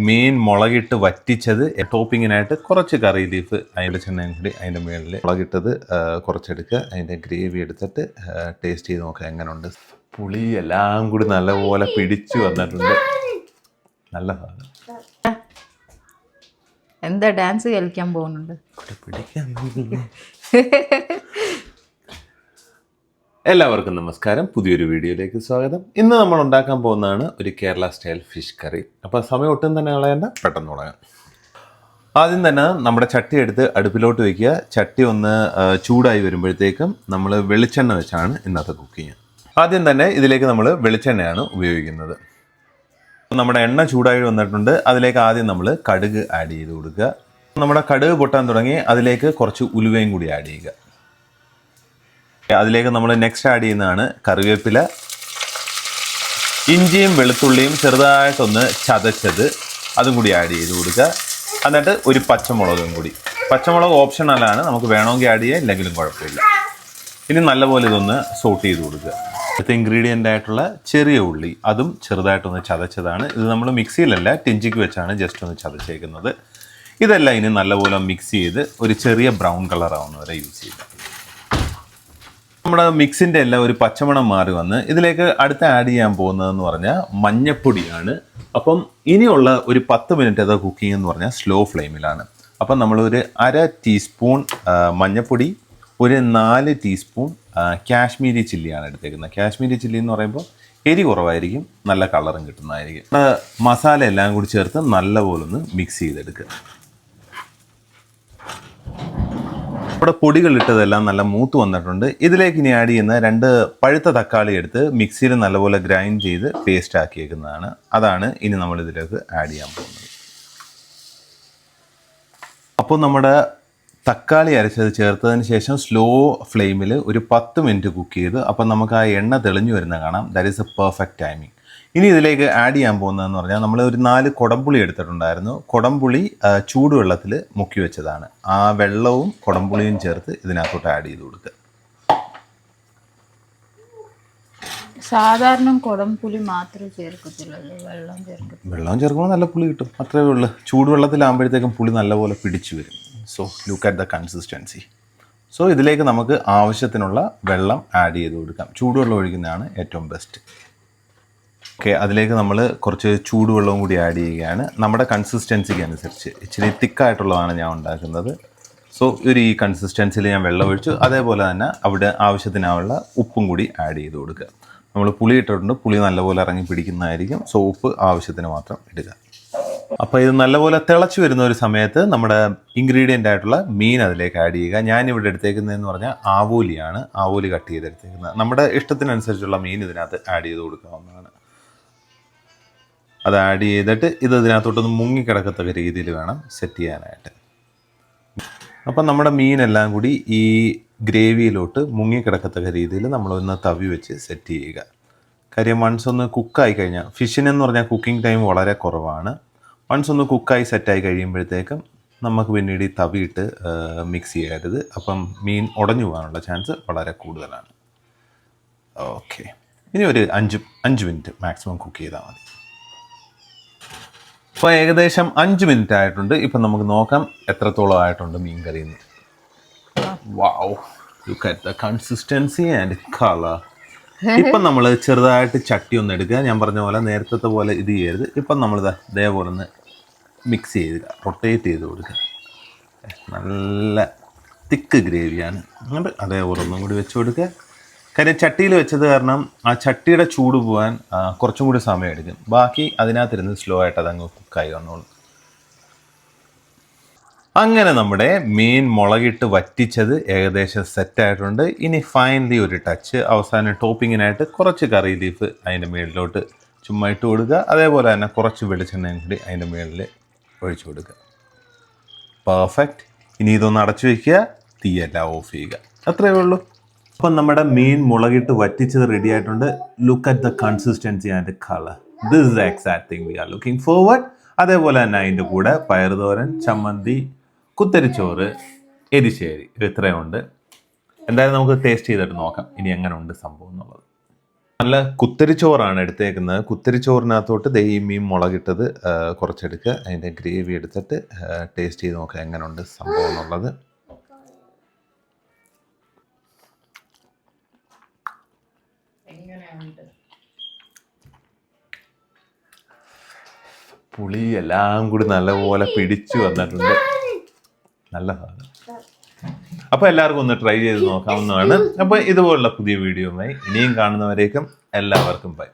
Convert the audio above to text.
മീൻ മുളകിട്ട് വറ്റിച്ചത്, ടോപ്പിങ്ങിനായിട്ട് കുറച്ച് കറി ലീഫ് അതിൻ്റെ ചെണ്ണയും കൂടി അതിൻ്റെ മുകളിൽ മുളകിട്ടത് കുറച്ചെടുക്കുക. അതിൻ്റെ ഗ്രേവി എടുത്തിട്ട് ടേസ്റ്റ് ചെയ്ത് നോക്കുക എങ്ങനെയുണ്ട്. പുളി എല്ലാം കൂടി നല്ലപോലെ പിടിച്ചു വന്നിട്ടുണ്ട്. നല്ല സാധനം. എന്താ ഡാൻസ് കളിക്കാൻ പോകുന്നുണ്ട്? എല്ലാവർക്കും നമസ്കാരം, പുതിയൊരു വീഡിയോയിലേക്ക് സ്വാഗതം. ഇന്ന് നമ്മൾ ഉണ്ടാക്കാൻ പോകുന്നതാണ് ഒരു കേരള സ്റ്റൈൽ ഫിഷ് കറി. അപ്പോൾ സമയം ഒട്ടും തന്നെ കളയണ്ട, പെട്ടെന്ന് തുടങ്ങാം. ആദ്യം തന്നെ നമ്മുടെ ചട്ടി എടുത്ത് അടുപ്പിലോട്ട് വയ്ക്കുക. ചട്ടി ഒന്ന് ചൂടായി വരുമ്പോഴത്തേക്കും നമ്മൾ വെളിച്ചെണ്ണ വെച്ചാണ് ഇന്നത്തെ കുക്കിങ്. ആദ്യം തന്നെ ഇതിലേക്ക് നമ്മൾ വെളിച്ചെണ്ണയാണ് ഉപയോഗിക്കുന്നത്. നമ്മുടെ എണ്ണ ചൂടായി വന്നിട്ടുണ്ട്. അതിലേക്ക് ആദ്യം നമ്മൾ കടുക് ആഡ് ചെയ്ത് കൊടുക്കുക. നമ്മുടെ കടുക് പൊട്ടാൻ തുടങ്ങി. അതിലേക്ക് കുറച്ച് ഉലുവയും കൂടി ആഡ് ചെയ്യുക. അതിലേക്ക് നമ്മൾ നെക്സ്റ്റ് ആഡ് ചെയ്യുന്നതാണ് കറിവേപ്പില, ഇഞ്ചിയും വെളുത്തുള്ളിയും ചെറുതായിട്ടൊന്ന് ചതച്ചത്, അതും കൂടി ആഡ് ചെയ്ത് കൊടുക്കുക. എന്നിട്ട് ഒരു പച്ചമുളകും കൂടി. പച്ചമുളക് ഓപ്ഷണലാണ്, നമുക്ക് വേണമെങ്കിൽ ആഡ് ചെയ്യാം, ഇല്ലെങ്കിലും കുഴപ്പമില്ല. ഇനി നല്ലപോലെ ഇതൊന്ന് സോട്ട് ചെയ്ത് കൊടുക്കുക. അടുത്ത ഇൻഗ്രീഡിയൻ്റ് ആയിട്ടുള്ള ചെറിയ ഉള്ളി, അതും ചെറുതായിട്ടൊന്ന് ചതച്ചതാണ്. ഇത് നമ്മൾ മിക്സിയിലല്ല, ടിഞ്ചിക്ക് വെച്ചാണ് ജസ്റ്റ് ഒന്ന് ചതച്ചേക്കുന്നത്. ഇതെല്ലാം ഇനി നല്ലപോലെ മിക്സ് ചെയ്ത് ഒരു ചെറിയ ബ്രൗൺ കളർ ആവുന്നവരെ യൂസ് ചെയ്യുക. നമ്മുടെ മിക്സിൻ്റെ എല്ലാം ഒരു പച്ചമണം മാറി വന്ന് ഇതിലേക്ക് അടുത്ത ആഡ് ചെയ്യാൻ പോകുന്നതെന്ന് പറഞ്ഞാൽ മഞ്ഞപ്പൊടിയാണ്. അപ്പം ഇനിയുള്ള ഒരു 10 മിനിറ്റ് അത് കുക്കിംഗ് എന്ന് പറഞ്ഞാൽ സ്ലോ ഫ്ലെയിമിലാണ്. അപ്പം നമ്മളൊരു 1/2 ടീസ്പൂൺ മഞ്ഞപ്പൊടി, ഒരു 4 ടീസ്പൂൺ കാശ്മീരി ചില്ലിയാണ് എടുത്തേക്കുന്നത്. കാശ്മീരി ചില്ലി എന്ന് പറയുമ്പോൾ എരി കുറവായിരിക്കും, നല്ല കളറും കിട്ടുന്നതായിരിക്കും. മസാല എല്ലാം കൂടി ചേർത്ത് നല്ലപോലെ ഒന്ന് മിക്സ് ചെയ്തെടുക്കുക. ഇവിടെ പൊടികൾ ഇട്ടതെല്ലാം നല്ല മൂത്ത് വന്നിട്ടുണ്ട്. ഇതിലേക്ക് ഇനി ആഡ് ചെയ്യുന്ന 2 പഴുത്ത തക്കാളി എടുത്ത് മിക്സിയിൽ നല്ലപോലെ ഗ്രൈൻഡ് ചെയ്ത് പേസ്റ്റ് ആക്കിയേക്കുന്നതാണ്. അതാണ് ഇനി നമ്മൾ ഇതിലേക്ക് ആഡ് ചെയ്യാൻ പോകുന്നത്. അപ്പോൾ നമ്മുടെ തക്കാളി അരച്ചത് ചേർത്തതിന് ശേഷം സ്ലോ ഫ്ലെയിമിൽ ഒരു 10 മിനിറ്റ് കുക്ക് ചെയ്ത് അപ്പം നമുക്ക് ആ എണ്ണ തെളിഞ്ഞു വരുന്ന കാണാം. That is A perfect timing. ഇനി ഇതിലേക്ക് ആഡ് ചെയ്യാൻ പോകുന്നതെന്ന് പറഞ്ഞാൽ നമ്മൾ ഒരു 4 കുടംപുളി എടുത്തിട്ടുണ്ടായിരുന്നു. കുടംപുളി ചൂടുവെള്ളത്തിൽ മുക്കി വെച്ചതാണ്. ആ വെള്ളവും കുടംപുളിയും ചേർത്ത് ഇതിനകത്തോട്ട് ആഡ് ചെയ്ത് കൊടുക്കുക. സാധാരണ കുടംപുളി മാത്രമേ ചേർക്കത്തില്ലല്ലോ, വെള്ളം ചേർക്കുമ്പോൾ നല്ല പുളി കിട്ടും, അത്രേ ഉള്ളൂ. ചൂടുവെള്ളത്തിലാകുമ്പോഴത്തേക്കും പുളി നല്ലപോലെ പിടിച്ചു വരും. So look at the consistency. So ഇതിലേക്ക് നമുക്ക് ആവശ്യത്തിനുള്ള വെള്ളം ആഡ് ചെയ്ത് കൊടുക്കാം. ചൂടുവെള്ളം ഒഴിക്കുന്നതാണ് ഏറ്റവും ബെസ്റ്റ്. ഓക്കെ, അതിലേക്ക് നമ്മൾ കുറച്ച് ചൂടുവെള്ളവും കൂടി ആഡ് ചെയ്യുകയാണ്. നമ്മുടെ കൺസിസ്റ്റൻസിക്ക് അനുസരിച്ച് ഇച്ചിരി തിക്കായിട്ടുള്ളതാണ് ഞാൻ ഉണ്ടാക്കുന്നത്. സോ ഈ കൺസിസ്റ്റൻസിയിൽ ഞാൻ വെള്ളം ഒഴിച്ചു. അതേപോലെ തന്നെ അവിടെ ആവശ്യത്തിനുള്ള ഉപ്പും കൂടി ആഡ് ചെയ്ത് കൊടുക്കുക. നമ്മൾ പുളി ഇട്ടിട്ടുണ്ട്, പുളി നല്ലപോലെ ഇറങ്ങി പിടിക്കുന്നതായിരിക്കും. സോ ഉപ്പ് ആവശ്യത്തിന് മാത്രം ഇടുക. അപ്പോൾ ഇത് നല്ലപോലെ തിളച്ച് വരുന്ന ഒരു സമയത്ത് നമ്മുടെ ഇൻഗ്രീഡിയൻ്റ് ആയിട്ടുള്ള മീൻ അതിലേക്ക് ആഡ് ചെയ്യുക. ഞാനിവിടെ എടുത്തേക്കുന്നതെന്ന് പറഞ്ഞാൽ ആവോലിയാണ്. ആവോലി കട്ട് ചെയ്തെടുത്തേക്കുന്നത്. നമ്മുടെ ഇഷ്ടത്തിനനുസരിച്ചുള്ള മീൻ ഇതിനകത്ത് ആഡ് ചെയ്ത് കൊടുക്കാവുന്നതാണ്. അത് ആഡ് ചെയ്തിട്ട് ഇത് ഇതിനകത്തോട്ടൊന്ന് മുങ്ങിക്കിടക്കത്തക്ക രീതിയിൽ വേണം സെറ്റ് ചെയ്യാനായിട്ട്. അപ്പം നമ്മുടെ മീനെല്ലാം കൂടി ഈ ഗ്രേവിയിലോട്ട് മുങ്ങിക്കിടക്കത്തക്ക രീതിയിൽ നമ്മളൊന്ന് തവി വെച്ച് സെറ്റ് ചെയ്യുക. കാര്യം വൺസ് ഒന്ന് കുക്കായി കഴിഞ്ഞാൽ, ഫിഷിനെന്ന് പറഞ്ഞാൽ കുക്കിംഗ് ടൈം വളരെ കുറവാണ്. വൺസ് ഒന്ന് കുക്കായി സെറ്റായി കഴിയുമ്പോഴത്തേക്കും നമുക്ക് പിന്നീട് ഈ തവിയിട്ട് മിക്സ് ചെയ്യരുത്. അപ്പം മീൻ ഉടഞ്ഞു പോകാനുള്ള ചാൻസ് വളരെ കൂടുതലാണ്. ഓക്കെ, ഇനി ഒരു 5 മിനിറ്റ് മാക്സിമം കുക്ക് ചെയ്താൽ മതി. അപ്പോൾ ഏകദേശം 5 മിനിറ്റ് ആയിട്ടുണ്ട്. ഇപ്പം നമുക്ക് നോക്കാം എത്രത്തോളം ആയിട്ടുണ്ട് മീൻ കറിയിൽ. Wow, look at the consistency and colour. ഇപ്പം നമ്മൾ ചെറുതായിട്ട് ചട്ടി ഒന്ന് എടുക്കുക. ഞാൻ പറഞ്ഞ പോലെ നേരത്തെ പോലെ ഇത് ചെയ്യരുത്. ഇപ്പം നമ്മൾ ഇതേപോലെ ഒന്ന് മിക്സ് ചെയ്ത് റൊട്ടേറ്റ് ചെയ്ത് കൊടുക്കുക. നല്ല തിക്ക് ഗ്രേവിയാണ്. അങ്ങോട്ട് അതേപോലെ ഒന്നും കൂടി വെച്ച് കൊടുക്കുക. കാര്യം ചട്ടിയിൽ വെച്ചത് കാരണം ആ ചട്ടിയുടെ ചൂട് പോകാൻ കുറച്ചും കൂടി സമയം എടുക്കും. ബാക്കി അതിനകത്തിരുന്ന് സ്ലോ ആയിട്ട് അതങ്ങ് കുക്കായി വന്നോളൂ. അങ്ങനെ നമ്മുടെ മീൻ മുളകിട്ട് വറ്റിച്ചത് ഏകദേശം സെറ്റായിട്ടുണ്ട്. ഇനി ഫൈനലി ഒരു ടച്ച്, അവസാനം ടോപ്പിങ്ങിനായിട്ട് കുറച്ച് കറി ലീഫ് അതിൻ്റെ മുകളിലോട്ട് ചുമ്മാ ഇട്ട് കൊടുക്കുക. അതേപോലെ തന്നെ കുറച്ച് വെളിച്ചെണ്ണയും കൂടി അതിൻ്റെ മുകളിൽ ഒഴിച്ചു കൊടുക്കുക. പെർഫെക്റ്റ്. ഇനി ഇതൊന്ന് അടച്ചു വയ്ക്കുക, തീയെല്ലാം ഓഫ് ചെയ്യുക. അത്രയേ ഉള്ളൂ. അപ്പം നമ്മുടെ മീൻ മുളകിട്ട് വറ്റിച്ചത് റെഡി ആയിട്ടുണ്ട്. Look at the consistency and colour. This is the exact thing we are looking forward. അതേപോലെ തന്നെ അതിൻ്റെ കൂടെ പയറുതോരൻ, ചമ്മന്തി, കുത്തരിച്ചോറ്, എരിശ്ശേരി, ഇത്രയുണ്ട്. എന്തായാലും നമുക്ക് ടേസ്റ്റ് ചെയ്തിട്ട് നോക്കാം ഇനി എങ്ങനെ ഉണ്ട് സംഭവം എന്നുള്ളത്. നല്ല കുത്തരിച്ചോറാണ് എടുത്തേക്കുന്നത്. കുത്തരിച്ചോറിനകത്തോട്ട് ദേ ഈ മീൻ മുളകിട്ടത് കുറച്ചെടുക്കുക. അതിൻ്റെ ഗ്രേവി എടുത്തിട്ട് ടേസ്റ്റ് ചെയ്ത് നോക്കുക എങ്ങനെയുണ്ട് സംഭവം എന്നുള്ളത്. പുളി എല്ലാം കൂടി നല്ലപോലെ പിടിച്ചു വന്നിട്ടുണ്ട്. നല്ല സാധനം. അപ്പോൾ എല്ലാവർക്കും ഒന്ന് ട്രൈ ചെയ്ത് നോക്കാവുന്നതാണ്. അപ്പോൾ ഇതുപോലുള്ള പുതിയ വീഡിയോയുമായി ഇനിയും കാണുന്നവരേക്കും എല്ലാവർക്കും ബൈ.